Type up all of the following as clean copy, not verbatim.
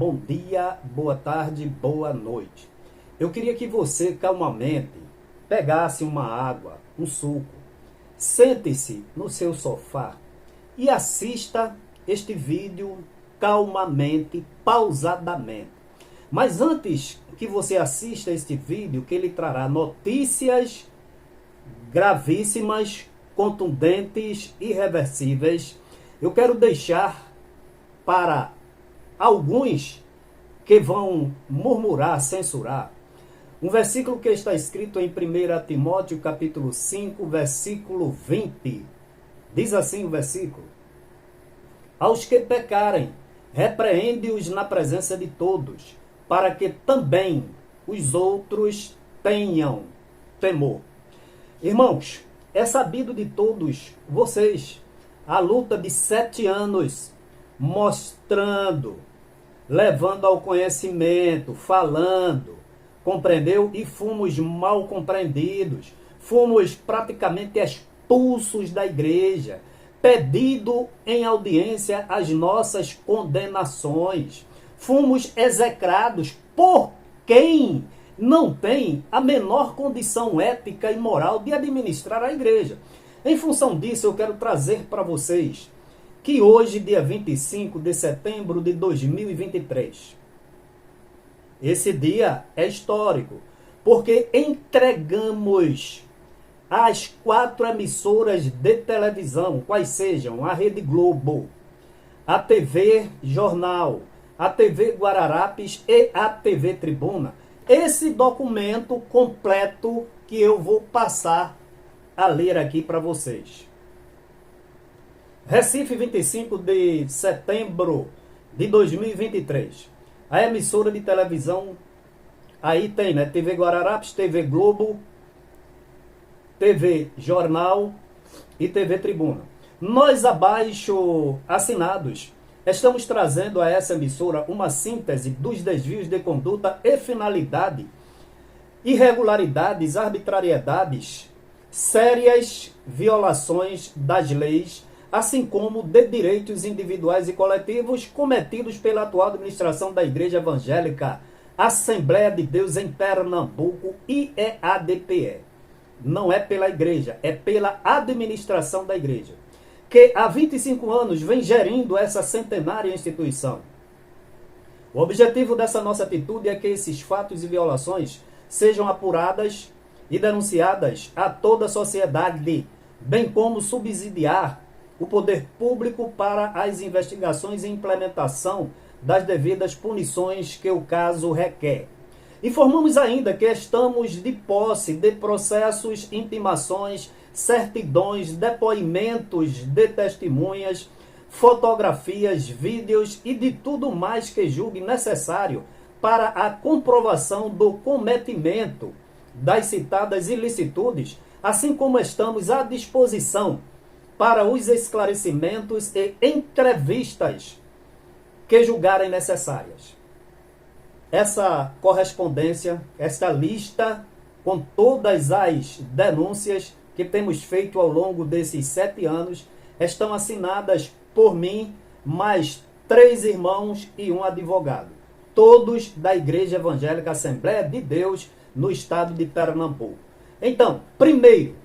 bom dia, boa tarde, boa noite. Eu queria que você calmamente pegasse uma água, um suco, sente-se no seu sofá e assista este vídeo calmamente, pausadamente. Mas antes que você assista este vídeo, que ele trará notícias gravíssimas, contundentes, irreversíveis, eu quero deixar para alguns que vão murmurar, censurar, um versículo que está escrito em 1 Timóteo capítulo 5, versículo 20. Diz assim o versículo: aos que pecarem, repreende-os na presença de todos, para que também os outros tenham temor. Irmãos, é sabido de todos vocês a luta de 7 anos mostrando, levando ao conhecimento, falando, compreendeu? E fomos mal compreendidos, fomos praticamente expulsos da igreja, pedido em audiência as nossas condenações, fomos execrados por quem não tem a menor condição ética e moral de administrar a igreja. Em função disso, eu quero trazer para vocês que hoje, dia 25 de setembro de 2023, esse dia é histórico, porque entregamos as 4 emissoras de televisão, quais sejam a Rede Globo, a TV Jornal, a TV Guararapes e a TV Tribuna, esse documento completo que eu vou passar a ler aqui para vocês. Recife, 25 de setembro de 2023. A emissora de televisão, aí tem, né? TV Guararapes, TV Globo, TV Jornal e TV Tribuna. Nós, abaixo assinados, estamos trazendo a essa emissora uma síntese dos desvios de conduta e finalidade, irregularidades, arbitrariedades, sérias violações das leis, assim como de direitos individuais e coletivos cometidos pela atual administração da Igreja Evangélica Assembleia de Deus em Pernambuco, IEADPE. Não é pela igreja, é pela administração da igreja, que há 25 anos vem gerindo essa centenária instituição. O objetivo dessa nossa atitude é que esses fatos e violações sejam apuradas e denunciadas a toda a sociedade, bem como subsidiar o poder público para as investigações e implementação das devidas punições que o caso requer. Informamos ainda que estamos de posse de processos, intimações, certidões, depoimentos de testemunhas, fotografias, vídeos e de tudo mais que julgue necessário para a comprovação do cometimento das citadas ilicitudes, assim como estamos à disposição para os esclarecimentos e entrevistas que julgarem necessárias. Essa correspondência, esta lista com todas as denúncias que temos feito ao longo desses 7 anos, estão assinadas por mim, mais 3 irmãos e um advogado, todos da Igreja Evangélica Assembleia de Deus no estado de Pernambuco. Então, primeiro,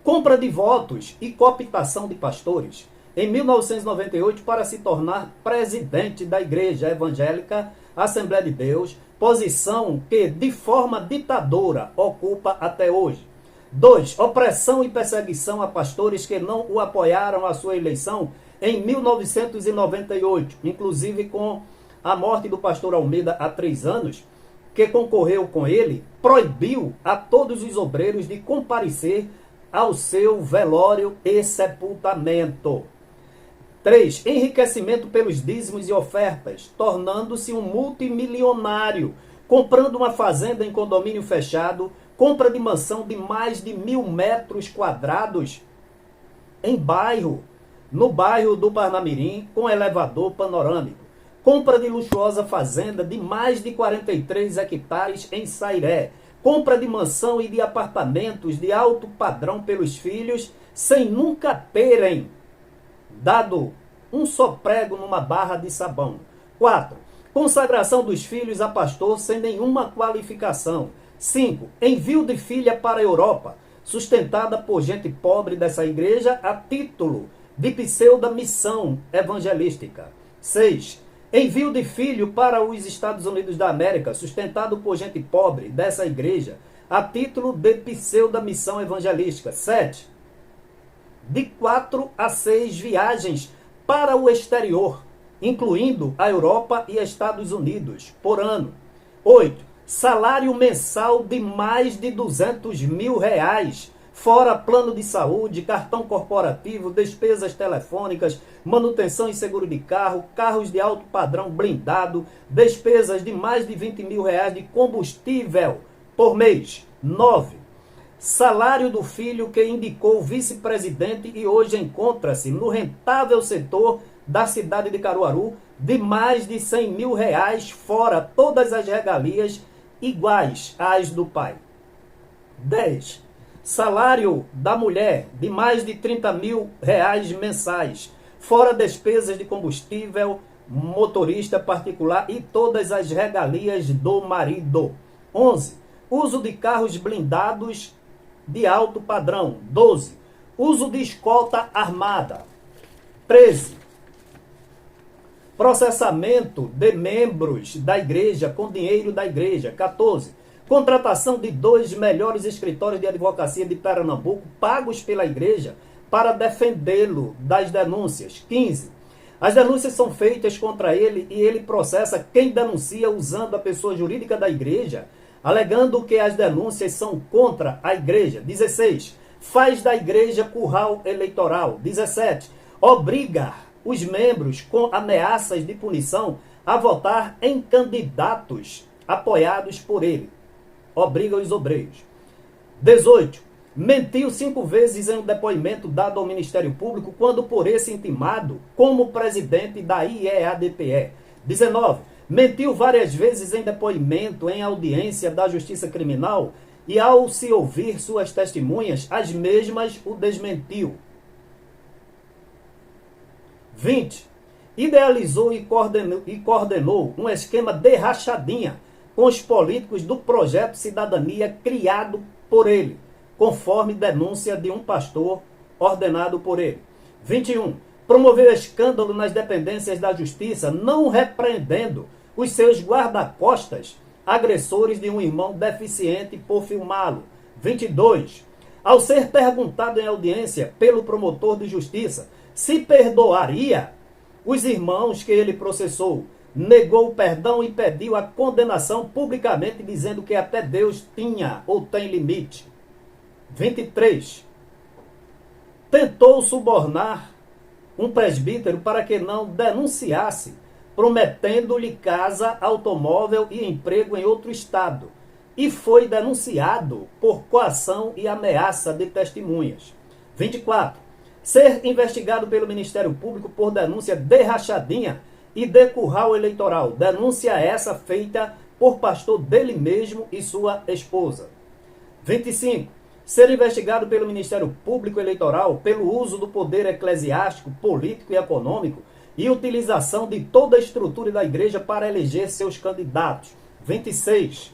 compra de votos e cooptação de pastores. Em 1998, para se tornar presidente da Igreja Evangélica Assembleia de Deus, posição que, de forma ditadora, ocupa até hoje. 2. Opressão e perseguição a pastores que não o apoiaram à sua eleição em 1998, inclusive com a morte do pastor Almeida há 3 anos, que concorreu com ele, proibiu a todos os obreiros de comparecer ao seu velório e sepultamento. 3. Enriquecimento pelos dízimos e ofertas, tornando-se um multimilionário, comprando uma fazenda em condomínio fechado, compra de mansão de mais de 1.000 metros quadrados no bairro do Parnamirim, com elevador panorâmico. Compra de luxuosa fazenda de mais de 43 hectares em Sairé. Compra de mansão e de apartamentos de alto padrão pelos filhos, sem nunca terem dado um só prego numa barra de sabão. 4. Consagração dos filhos a pastor sem nenhuma qualificação. 5. Envio de filha para a Europa, sustentada por gente pobre dessa igreja a título de pseudo-missão evangelística. 6. Envio de filho para os Estados Unidos da América, sustentado por gente pobre dessa igreja a título de pseudo-missão evangelística. 7. De 4 a 6 viagens para o exterior, incluindo a Europa e Estados Unidos, por ano. 8. Salário mensal de mais de R$200 mil, fora plano de saúde, cartão corporativo, despesas telefônicas, manutenção e seguro de carro, carros de alto padrão blindado, despesas de mais de R$20 mil de combustível por mês. 9. Salário do filho que indicou o vice-presidente e hoje encontra-se no rentável setor da cidade de Caruaru, de mais de R$100 mil, fora todas as regalias iguais às do pai. 10. Salário da mulher de mais de R$30 mil mensais, fora despesas de combustível, motorista particular e todas as regalias do marido. 11. Uso de carros blindados de alto padrão. 12. Uso de escolta armada. 13. Processamento de membros da igreja com dinheiro da igreja. 14. Contratação de 2 melhores escritórios de advocacia de Pernambuco pagos pela igreja para defendê-lo das denúncias. 15. As denúncias são feitas contra ele e ele processa quem denuncia usando a pessoa jurídica da igreja, alegando que as denúncias são contra a igreja. 16. Faz da igreja curral eleitoral. 17. Obriga os membros com ameaças de punição a votar em candidatos apoiados por ele. Obriga os obreiros. 18. Mentiu 5 vezes em um depoimento dado ao Ministério Público quando por esse intimado como presidente da IEADPE. 19. Mentiu várias vezes em depoimento em audiência da Justiça Criminal e ao se ouvir suas testemunhas, as mesmas o desmentiu. 20. Idealizou e coordenou um esquema de rachadinha com os políticos do projeto Cidadania criado por ele, conforme denúncia de um pastor ordenado por ele. 21. Promoveu escândalo nas dependências da Justiça, não repreendendo os seus guarda-costas, agressores de um irmão deficiente por filmá-lo. 22. Ao ser perguntado em audiência pelo promotor de justiça se perdoaria os irmãos que ele processou, negou o perdão e pediu a condenação publicamente, dizendo que até Deus tinha ou tem limite. 23. Tentou subornar um presbítero para que não denunciasse, prometendo-lhe casa, automóvel e emprego em outro estado, e foi denunciado por coação e ameaça de testemunhas. 24. Ser investigado pelo Ministério Público por denúncia de rachadinha e de curral eleitoral. Denúncia essa feita por pastor dele mesmo e sua esposa. 25. Ser investigado pelo Ministério Público Eleitoral pelo uso do poder eclesiástico, político e econômico e utilização de toda a estrutura da igreja para eleger seus candidatos. 26.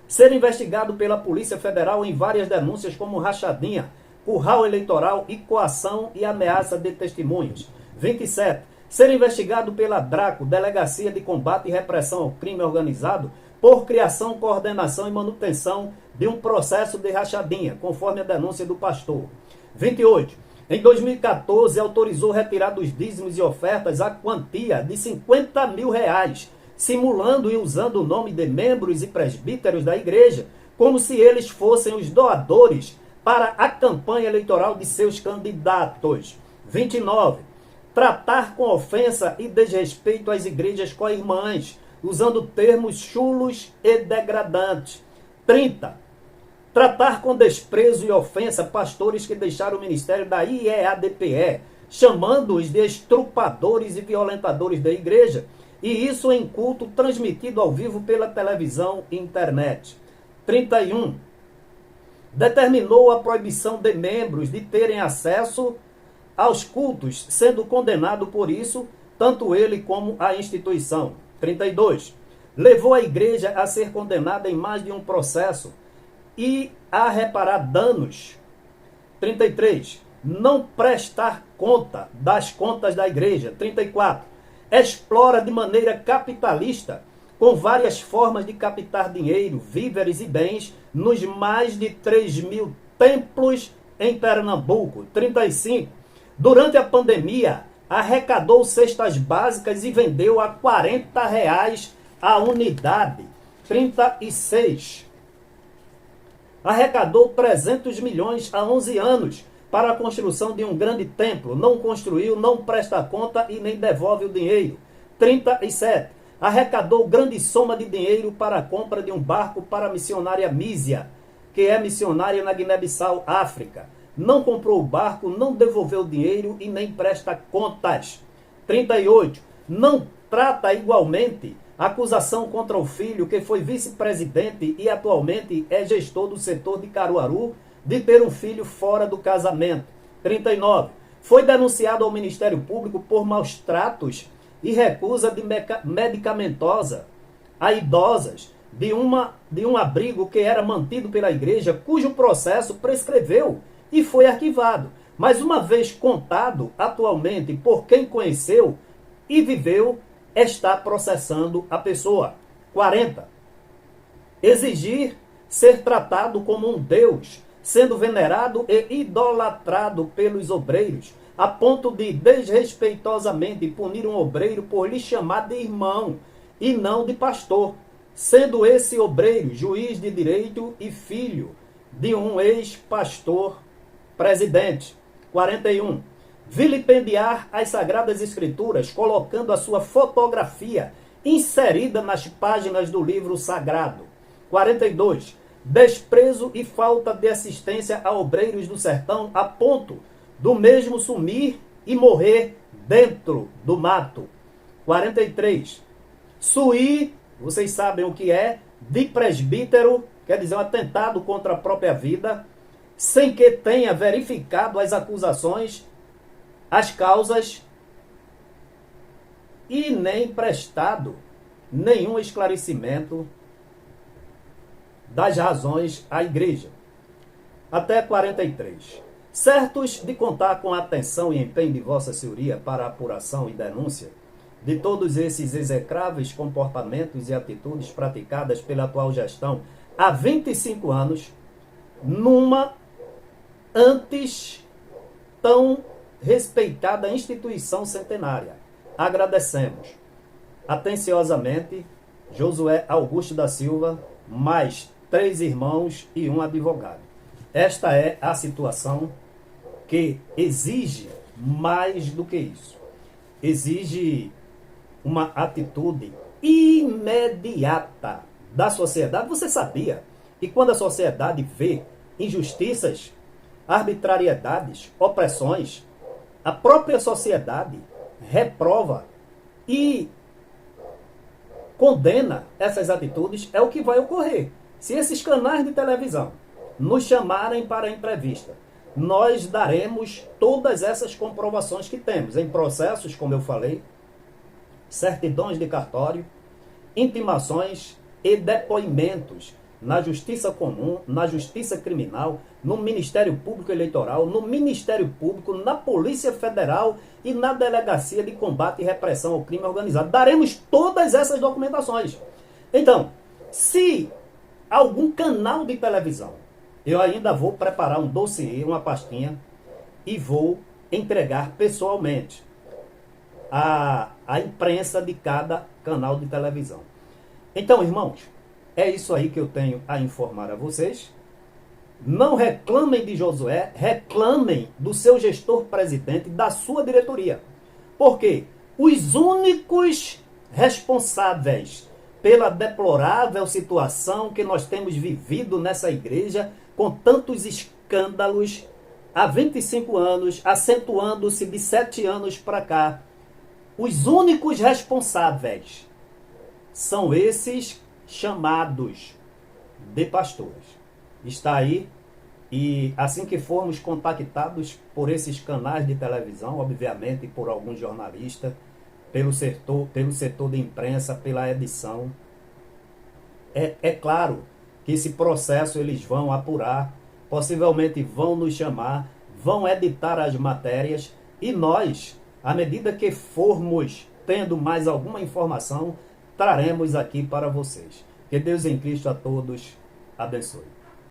Ser investigado pela Polícia Federal em várias denúncias como rachadinha, curral eleitoral e coação e ameaça de testemunhas. 27. Ser investigado pela DRACO, Delegacia de Combate e Repressão ao Crime Organizado, por criação, coordenação e manutenção de um processo de rachadinha, conforme a denúncia do pastor. 28. Em 2014, autorizou retirar dos dízimos e ofertas a quantia de R$50 mil, simulando e usando o nome de membros e presbíteros da igreja, como se eles fossem os doadores para a campanha eleitoral de seus candidatos. 29. Tratar com ofensa e desrespeito às igrejas co-irmãs, usando termos chulos e degradantes. 30. Tratar com desprezo e ofensa pastores que deixaram o ministério da IEADPE, chamando-os de estrupadores e violentadores da igreja, e isso em culto transmitido ao vivo pela televisão e internet. 31. Determinou a proibição de membros de terem acesso aos cultos, sendo condenado por isso tanto ele como a instituição. 32. Levou a igreja a ser condenada em mais de um processo e a reparar danos. 33. Não prestar conta das contas da igreja. 34. Explora de maneira capitalista, com várias formas de captar dinheiro, víveres e bens, nos mais de 3.000 templos em Pernambuco. 35. Durante a pandemia, arrecadou cestas básicas e vendeu a R$40 a unidade. 36. Arrecadou 300 milhões há 11 anos para a construção de um grande templo. Não construiu, não presta conta e nem devolve o dinheiro. 37. Arrecadou grande soma de dinheiro para a compra de um barco para a missionária Mísia, que é missionária na Guiné-Bissau, África. Não comprou o barco, não devolveu o dinheiro e nem presta contas. 38. Não trata igualmente a acusação contra o filho, que foi vice-presidente e atualmente é gestor do setor de Caruaru, de ter um filho fora do casamento. 39. Foi denunciado ao Ministério Público por maus tratos e recusa de medicamentosa a idosas de um abrigo que era mantido pela igreja, cujo processo prescreveu e foi arquivado. Mas uma vez contado atualmente por quem conheceu e viveu, está processando a pessoa. 40. Exigir ser tratado como um Deus, sendo venerado e idolatrado pelos obreiros, a ponto de desrespeitosamente punir um obreiro por lhe chamar de irmão e não de pastor, sendo esse obreiro juiz de direito e filho de um ex-pastor presidente. 41. Vilipendiar as Sagradas Escrituras, colocando a sua fotografia inserida nas páginas do livro sagrado. 42. Desprezo e falta de assistência a obreiros do sertão, a ponto do mesmo sumir e morrer dentro do mato. 43. Suir, vocês sabem o que é, de presbítero, quer dizer, um atentado contra a própria vida, sem que tenha verificado as acusações, as causas e nem prestado nenhum esclarecimento das razões à igreja. Até 43. Certos de contar com a atenção e empenho de Vossa Senhoria para a apuração e denúncia de todos esses execráveis comportamentos e atitudes praticadas pela atual gestão há 25 anos, numa antes tão respeitada instituição centenária. Agradecemos atenciosamente Josué Augusto da Silva, mais 3 irmãos e um advogado. Esta é a situação que exige mais do que isso. Exige uma atitude imediata da sociedade. Você sabia que quando a sociedade vê injustiças, arbitrariedades, opressões, a própria sociedade reprova e condena essas atitudes, é o que vai ocorrer. Se esses canais de televisão nos chamarem para a entrevista, nós daremos todas essas comprovações que temos em processos, como eu falei, certidões de cartório, intimações e depoimentos na Justiça Comum, na Justiça Criminal, no Ministério Público Eleitoral, no Ministério Público, na Polícia Federal e na Delegacia de Combate e Repressão ao Crime Organizado. Daremos todas essas documentações. Então, se algum canal de televisão, eu ainda vou preparar um dossiê, uma pastinha, e vou entregar pessoalmente a imprensa de cada canal de televisão. Então, irmãos, é isso aí que eu tenho a informar a vocês. Não reclamem de Josué, reclamem do seu gestor presidente, da sua diretoria. Porque os únicos responsáveis pela deplorável situação que nós temos vivido nessa igreja, com tantos escândalos há 25 anos, acentuando-se de 7 anos para cá, os únicos responsáveis são esses chamados de pastores. Está aí, e assim que formos contactados por esses canais de televisão, obviamente por algum jornalista, pelo setor de imprensa, pela edição. É claro que esse processo eles vão apurar, possivelmente vão nos chamar, vão editar as matérias e nós, à medida que formos tendo mais alguma informação, traremos aqui para vocês. Que Deus em Cristo a todos abençoe.